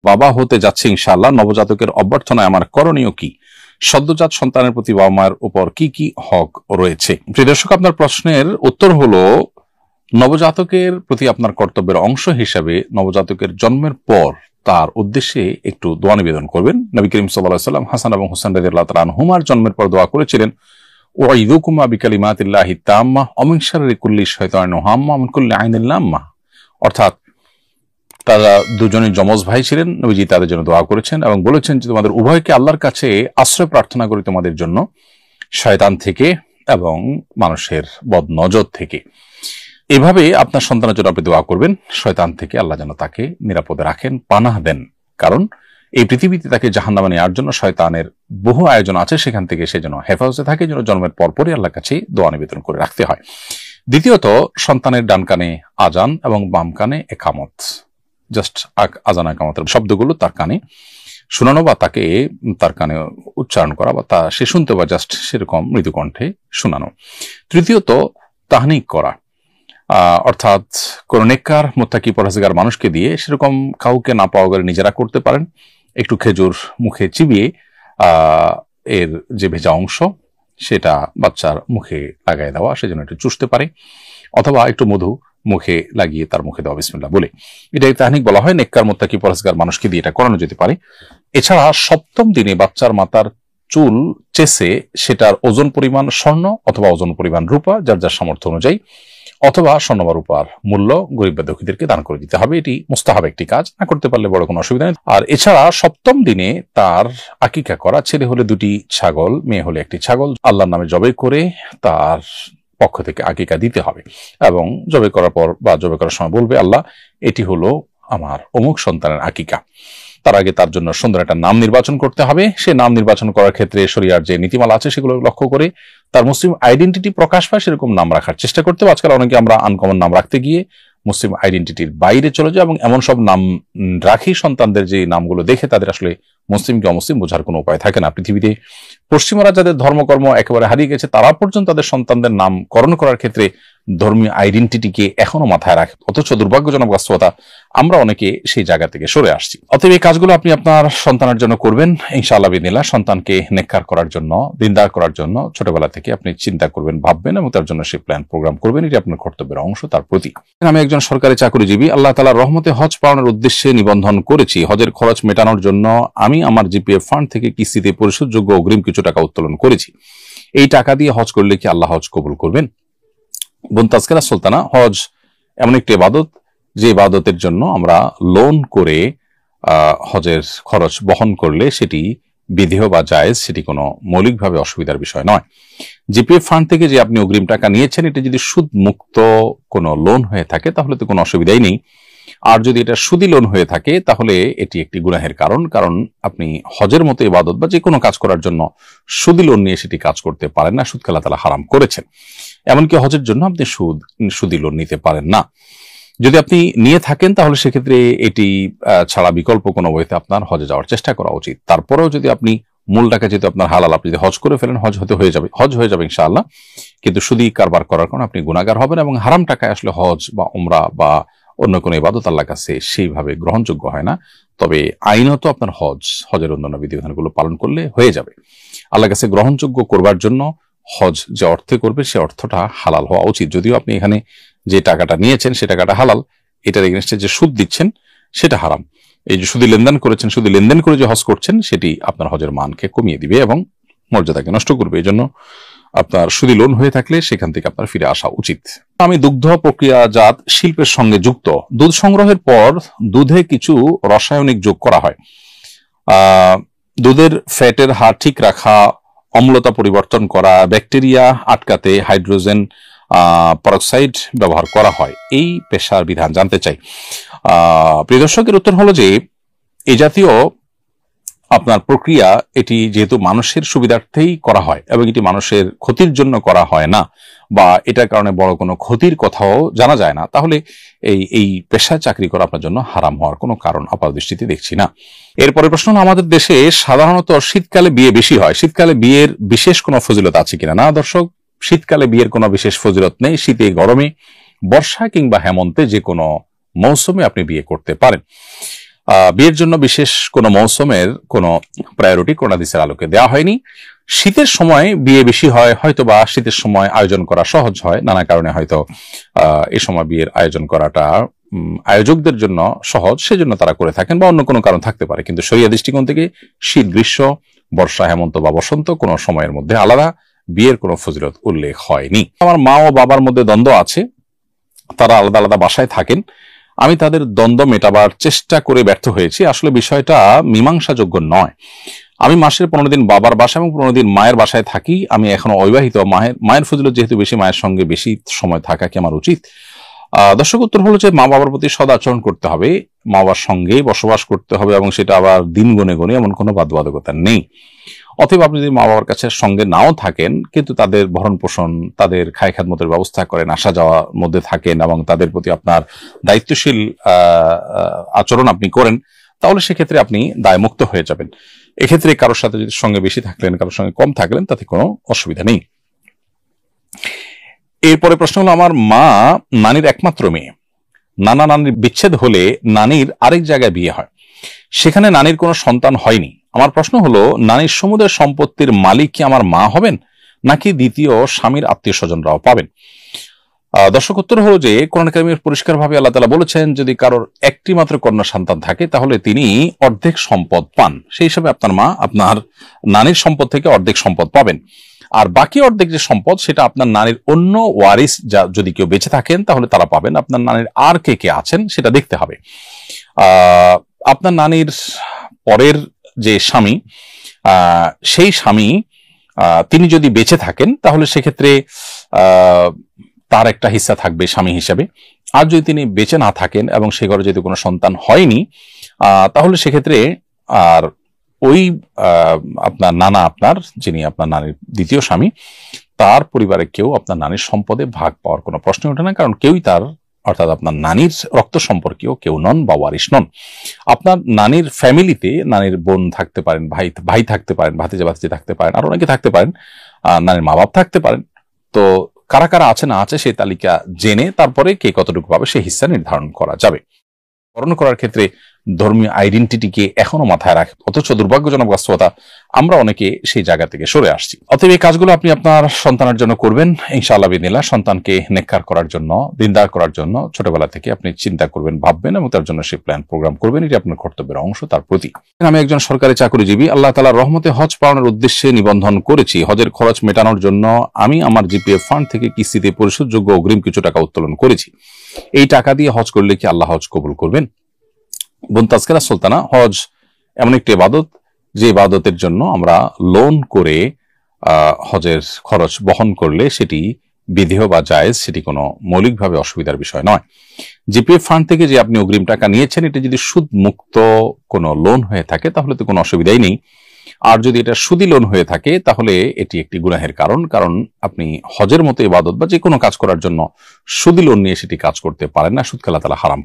বাবা হতে যাচ্ছে ইনশাআল্লাহ, নবজাতকের অভ্যর্থনায় আমার করণীয় কি? সদ্যজাত সন্তানের প্রতি বাবা মায়ের উপর কি কি হক রয়েছে? প্রিয় দর্শক, আপনার প্রশ্নের উত্তর হলো, নবজাতকের প্রতি আপনার কর্তব্যের অংশ হিসাবে নবজাতকের জন্মের পর তার উদ্দেশ্যে একটু দোয়া নিবেদন করবেন। নবী করিম সাল্লাল্লাহু আলাইহি ওয়াসাল্লাম হাসান এবং হুসাইন রাদিয়াল্লাহু তাআলা আনহুমার জন্মের পর দোয়া করেছিলেন, ওয়াইদুকুমা বিকালিমাতিল্লাহি তাম্মা ওয়া মিন শাররি কুল্লি শাইতানিন হাম্মা ওয়া মিন কুল্লি আইনিন লাম্মা। অর্থাৎ তারা দুজনই যমজ ভাই ছিলেন। নবীজি তাদের জন্য দোয়া করেছেন এবং বলেছেন যে তোমাদের উভয়কে আল্লাহর কাছে আশ্রয় প্রার্থনা করি তোমাদের জন্য শয়তান থেকে এবং মানুষের বদনজর থেকে। এভাবে আপনার সন্তানের জন্য আপনি দোয়া করবেন, শয়তান থেকে আল্লাহ যেন তাকে নিরাপদে রাখেন, পানাহ দেন। কারণ এই পৃথিবীতে তাকে জাহান্নামে নেওয়ার জন্য শয়তানের বহু আয়োজন আছে, সেখান থেকে সে যেন হেফাজতে থাকে, যেন জন্মের পরপরই আল্লাহর কাছে দোয়া নিবেদন করে রাখতে হয়। দ্বিতীয়ত, সন্তানের ডান কানে আজান এবং বাম কানে একামত, জাস্ট আজান একামতের শব্দগুলো তার কানে শোনানো বা তাকে তার কানে উচ্চারণ করা বা তা সে শুনতে বা জাস্ট সেরকম মৃদু কণ্ঠে শোনানো। তৃতীয়ত, তাহনিক করা, অর্থাৎ কোন নেককার মুত্তাকি পরহেজগার মানুষকে দিয়ে, সেরকম কাউকে না পাওয়া গেলে নিজেরা করতে পারেন, একটু খেজুর মুখে চিবিয়ে এর যে ভেজা অংশ সেটা বাচ্চার মুখে লাগাই দেওয়া, সেজন্য একটু চুষতে পারে, অথবা একটু মধু মুখে লাগিয়ে তার মুখে দেওয়া বিসমিল্লাহ বলে, এটাই তাহনিক বলা হয়। নেককার মুত্তাকি পরহেজগার মানুষকে দিয়ে এটা করানো যেতে পারে। এছাড়া সপ্তম দিনে বাচ্চার মাথার চুল চেসে সেটার ওজন পরিমাণ স্বর্ণ অথবা ওজন পরিমাণ রূপা, যার যার সামর্থ্য অনুযায়ী, অথবা স্বর্ণ বা রূপার মূল্য গরিব বা দুঃখীদেরকে দান করে দিতে হবে। এটি মুস্তাহাব একটি কাজ, না করতে পারলে বড় কোনো অসুবিধা নেই। আর এছাড়া সপ্তম দিনে তার আকিকা করা, ছেলে হলে 2টি ছাগল, মেয়ে হলে 1টি ছাগল আল্লাহর নামে জবাই করে তার পক্ষ থেকে আকিকা দিতে হবে এবং জবাই করার পর বা জবাই করার সময় বলবে, আল্লাহ এটি হলো আমার অমুক সন্তানের আকিকা। তার আগে তার জন্য সুন্দর একটা নাম নির্বাচন করতে হবে। সে নাম নির্বাচন করার ক্ষেত্রে শরিয়ার যে নীতিমালা আছে সেগুলো লক্ষ্য করে তার মুসলিম আইডেন্টিটি প্রকাশ পায় সেরকম নাম রাখার চেষ্টা করতে হবে। আজকাল অনেকে আমরা আনকমন নাম রাখতে গিয়ে মুসলিম আইডেন্টিটির বাইরে চলে যায় এবং এমন সব নাম রাখি সন্তানদের যে নামগুলো দেখে তাদের আসলে মুসলিম কি অমুসলিম বোঝার কোনো উপায় থাকে না। পৃথিবীতে পশ্চিমারা যাদের ধর্মকর্ম একেবারে হারিয়ে গেছে তারা পর্যন্ত তাদের সন্তানদের নামকরণ করার ক্ষেত্রে ধর্মীয় আইডেন্টিটিকে এখনো মাথায় রাখে, অথচ দুর্ভাগ্যজনক বাস্তবতা আমরা অনেকে সেই জায়গা থেকে সরে আসছি। অতএব এই কাজগুলো আপনি আপনার সন্তানের জন্য করবেন ইনশাআল্লাহ বিদিনিল্লাহ। সন্তানকে নেককার করার জন্য, দিনদার করার জন্য ছোটবেলা থেকে আপনি চিন্তা করবেন, ভাববেন এবং তার জন্য সেই প্ল্যান প্রোগ্রাম করবেন। এটি আপনার কর্তব্যের অংশ তার প্রতি। আমি একজন সরকারি চাকরিজীবী, আল্লাহ তাআলার রহমতে হজ পালনের উদ্দেশ্যে নিবন্ধন করেছি। হজের খরচ মেটানোর জন্য আমি আমার জিপিএফ ফান্ড থেকে কিস্তিতে পরিশোধযোগ্য অগ্রিম কিছু টাকা উত্তোলন করেছি। এই টাকা দিয়ে হজ করলে কি আল্লাহ হজ কবুল করবেন? বোন তাজকিরা সুলতানা, হজ এমন একটি ইবাদত যে ইবাদতের জন্য আমরা লোন করে হজের খরচ বহন করলে সেটি বিধেয় বা জায়েজ, সেটি কোনো মৌলিকভাবে অসুবিধার বিষয় নয়। জিপিএফ ফান্ড থেকে যে আপনি অগ্রিম টাকা নিয়েছেন এটি যদি সুদ মুক্ত কোনো লোন হয়ে থাকে তাহলে তো কোনো অসুবিধাই নেই। আর যদি এটা সুদি লোন হয়ে থাকে তাহলে এটি একটি গুনাহের কারণ, কারণ আপনি হজের মতো ইবাদত বা যে কোনো কাজ করার জন্য সুদি লোন নিয়ে সেটি কাজ করতে পারেন না, সুদকে আল্লাহ তাআলা হারাম করেছেন। এমনকি হজের জন্য আপনি সুদি লোন নিতে পারেন না। যদি আপনি নিয়ে থাকেন তাহলে সেক্ষেত্রে এটি ছাড়া বিকল্প কোনো ওয়েতে আপনার হজে যাওয়ার চেষ্টা করা উচিত। তারপরেও যদি আপনি মূল টাকা যেহেতু আপনার হালাল, আপনি যদি হজ করে ফেলেন হজ হয়ে যাবে ইনশাআল্লাহ, কিন্তু সুদি কারবার করার কারণে আপনি গুনাহগার হবেন এবং হারাম টাকায় আসলে হজ বা উমরা বা অন্য কোনো ইবাদত আল্লাহর কাছে সেইভাবে গ্রহণযোগ্য হয় না। তবে আইনত আপনার হজের অন্যান্য বিধিবিধানগুলো পালন করলে হয়ে যাবে। আল্লাহর কাছে গ্রহণযোগ্য করবার জন্য হজ যে অর্থে করবে সে অর্থটা হালাল হওয়া উচিত। যদিও আপনি এখানে যে টাকাটা নিয়েছেন সে টাকাটা হালাল, এটার এগেনস্টে যে সুদ দিচ্ছেন সেটা হারাম। এই যে সুদি লেনদেন করেছেন, সুদি লেনদেন করে যে হজ করছেন সেটি আপনার হজের মানকে কমিয়ে দিবে এবং মর্যাদাকে নষ্ট করবে। এই জন্য আপনার সুদি লোন হয়ে থাকলে সেখান থেকে আপনার ফিরে আসা উচিত। আমি দুগ্ধ প্রক্রিয়াজাত শিল্পের সঙ্গে যুক্ত। দুধ সংগ্রহের পর দুধে কিছু রাসায়নিক যোগ করা হয়। দুধের ফ্যাটের হার ঠিক রাখা, অম্লতা পরিবর্তন করা, ব্যাকটেরিয়া আটকাতে হাইড্রোজেন পারক্সাইড ব্যবহার করা হয়। এই পেশার বিধান জানতে চাই। প্রিয় দর্শকের উত্তর হলো যে এই জাতীয় আপনার প্রক্রিয়া এটি যেহেতু মানুষের সুবিধার্থেই করা হয় এবং এটি মানুষের ক্ষতির জন্য করা হয় না বা এটার কারণে বড় কোনো ক্ষতির কথাও জানা যায় না, তাহলে এই পেশায় চাকরি করা আপনার জন্য হারাম হওয়ার কোনো কারণ আপাত দৃষ্টিতে দেখছি না। এরপরে প্রশ্ন হলো, আমাদের দেশে সাধারণত শীতকালে বিয়ে বেশি হয়, শীতকালে বিয়ের বিশেষ কোনো ফজিলত আছে কিনা? না দর্শক, শীতকালে বিয়ের কোনো বিশেষ ফজিলত নেই। শীতে, গরমে, বর্ষা কিংবা হেমন্তে যে কোনো মৌসুমে আপনি বিয়ে করতে পারেন। বিয়ের জন্য বিশেষ কোনো মৌসুমের কোনো প্রায়োরিটি কোন হাদিসের আলোকে দেওয়া হয়নি। শীতের সময় বিয়ে বেশি হয়, হয়তো বা শীতের সময় আয়োজন করা সহজ হয়, নানা কারণে হয়তো এই সময় বিয়ের আয়োজন করাটা আয়োজকদের জন্য সহজ, সেজন্য তারা করে থাকেন, বা অন্য কোনো কারণ থাকতে পারে। কিন্তু শরিয়া দৃষ্টিকোণ থেকে শীত, গ্রীষ্ম, বর্ষা, হেমন্ত বা বসন্ত কোনো সময়ের মধ্যে আলাদা বিয়ের কোনো ফজিলত উল্লেখ হয়নি। আমার মা ও বাবার মধ্যে দ্বন্দ্ব আছে, তারা আলাদা আলাদা বাসায় থাকেন। আমি তাদের দ্বন্দ্ব মেটাবার চেষ্টা করে ব্যর্থ হয়েছি। আসলে বিষয়টা মীমাংসাযোগ্য নয়। আমি মাসের 15 দিন বাবার বাসায় এবং 15 দিন মায়ের বাসায় থাকি। আমি এখনো অবিবাহিত। মায়ের ফজিলত যেহেতু বেশি, মায়ের সঙ্গে বেশি সময় থাকা কি আমার উচিত? দর্শক, উত্তর হলো যে মা বাবার প্রতি সদাচরণ করতে হবে, মা বাবার সঙ্গে বসবাস করতে হবে, এবং সেটা আবার দিন গুনে গুনে, এমন কোনো বাধ্যবাধকতা নেই। অতএব আপনি যদি মা বাবার কাছে সঙ্গে নাও থাকেন, কিন্তু তাদের ভরণ পোষণ, তাদের খায় খাদমতের ব্যবস্থা করেন, আসা যাওয়ার মধ্যে থাকেন, এবং তাদের প্রতি আপনার দায়িত্বশীল আচরণ আপনি করেন, তাহলে সেক্ষেত্রে আপনি দায়মুক্ত হয়ে যাবেন। এক্ষেত্রে কারোর সাথে যদি সঙ্গে বেশি থাকলেন, কারোর সঙ্গে কম থাকলেন, তাতে কোনো অসুবিধা নেই। এরপরে প্রশ্ন হলো, আমার মা নানির একমাত্র মেয়ে। নানা নানির বিচ্ছেদ হলে নানির আরেক জায়গায় বিয়ে হয়, সেখানে নানির কোনো সন্তান হয়নি। আমার প্রশ্ন হলো, নানির সমুদয় সম্পত্তির মালিক কি আমার মা হবেন, নাকি দ্বিতীয় স্বামীর আত্মীয় স্বজনরাও পাবেন? দর্শক, উত্তর হলো যে কোরআন কারীমের পরিষ্কারভাবে আল্লাহ তাআলা বলেছেন, যদি কারোর একটি মাত্র কন্যা সন্তান থাকে তাহলে তিনি অর্ধেক সম্পদ পান। সেই হিসাবে আপনার মা আপনার নানির সম্পদ থেকে অর্ধেক সম্পদ পাবেন। আর বাকি অর্ধেক যে সম্পদ, সেটা আপনার নানির অন্য ওয়ারিস যদি কেউ বেঁচে থাকেন তাহলে তারা পাবেন। আপনার নানির আর কে কে আছেন সেটা দেখতে হবে। আপনার নানির পরের যে স্বামী, সেই স্বামী তিনি যদি বেঁচে থাকেন তাহলে সেক্ষেত্রে তার একটা হিস্সা থাকবে স্বামী হিসেবে। আর যদি তিনি বেঁচে না থাকেন এবং সে ঘরে যদি কোনো সন্তান হয়নি, তাহলে সেক্ষেত্রে আর ওই আপনার নানা, আপনার যিনি আপনার নানির দ্বিতীয় স্বামী, তার পরিবারের কেউ আপনার নানির সম্পদে ভাগ পাওয়ার কোনো প্রশ্ন ওঠে না, কারণ কেউই তার, অর্থাৎ আপনার নানির রক্ত সম্পর্কীয় কেউ নন বা ওয়ারিশ নন। আপনার নানির ফ্যামিলিতে নানির বোন থাকতে পারেন, ভাই থাকতে পারেন, ভাতিজা থাকতে পারেন, আর অনেকে থাকতে পারেন, নানির মা বাপ থাকতে পারেন। তো কারা কারা আছে না আছে সেই তালিকা জেনে তারপরে কে কতটুকু পাবে সেই হিস্সা নির্ধারণ করা যাবে। বরণ করার ক্ষেত্রে ধর্মীয় আইডেন্টিটিকে এখনো মাথায় রাখে, অথচ দুর্ভাগ্যজনক বাস্তবতা আমরা অনেকে সেই জায়গা থেকে সরে আসছি। অতএব এই কাজগুলো আপনি আপনার সন্তানের জন্য করবেন ইনশাআল্লাহ বিদিনিল্লাহ। সন্তানকে নেককার করার জন্য, দিনদার করার জন্য ছোটবেলা থেকে আপনি চিন্তা করবেন, ভাববেন, এবং তার জন্য সেই প্ল্যান প্রোগ্রাম করবেন। এটি আপনার কর্তব্যের অংশ তার প্রতি। আমি একজন সরকারি চাকরিজীবী। আল্লাহ তাআলার রহমতে হজ পালনের উদ্দেশ্যে নিবন্ধন করেছি। হজের খরচ মেটানোর জন্য আমি আমার জিপিএফ ফান্ড থেকে কিস্তিতে পরিশোধযোগ্য অগ্রিম কিছু টাকা উত্তোলন করেছি। এই টাকা দিয়ে হজ করলে কি আল্লাহ হজ কবুল করবেন? বোন তাজকিরা সুলতানা, হজ এমন একটি ইবাদত যে ইবাদতের জন্য আমরা লোন করে হজের খরচ বহন করলে সেটি বিধেয় বা জায়েজ, সেটি কোনো মৌলিকভাবে অসুবিধার বিষয় নয়। জিপিএফ ফান্ড থেকে যে আপনি অগ্রিম টাকা নিয়েছেন, এটা যদি সুদ মুক্ত কোনো লোন হয়ে থাকে তাহলে তো কোনো অসুবিধাই নেই। আর যদি এটা সুদি লোন হয়ে থাকে তাহলে এটি একটি গুনাহের কারণ, কারণ আপনি হজের মতো ইবাদত বা যে কোনো কাজ করার জন্য সুদি লোন নিয়ে সেটি কাজ করতে পারেন না। সুদকে আল্লাহ তাআলা হারাম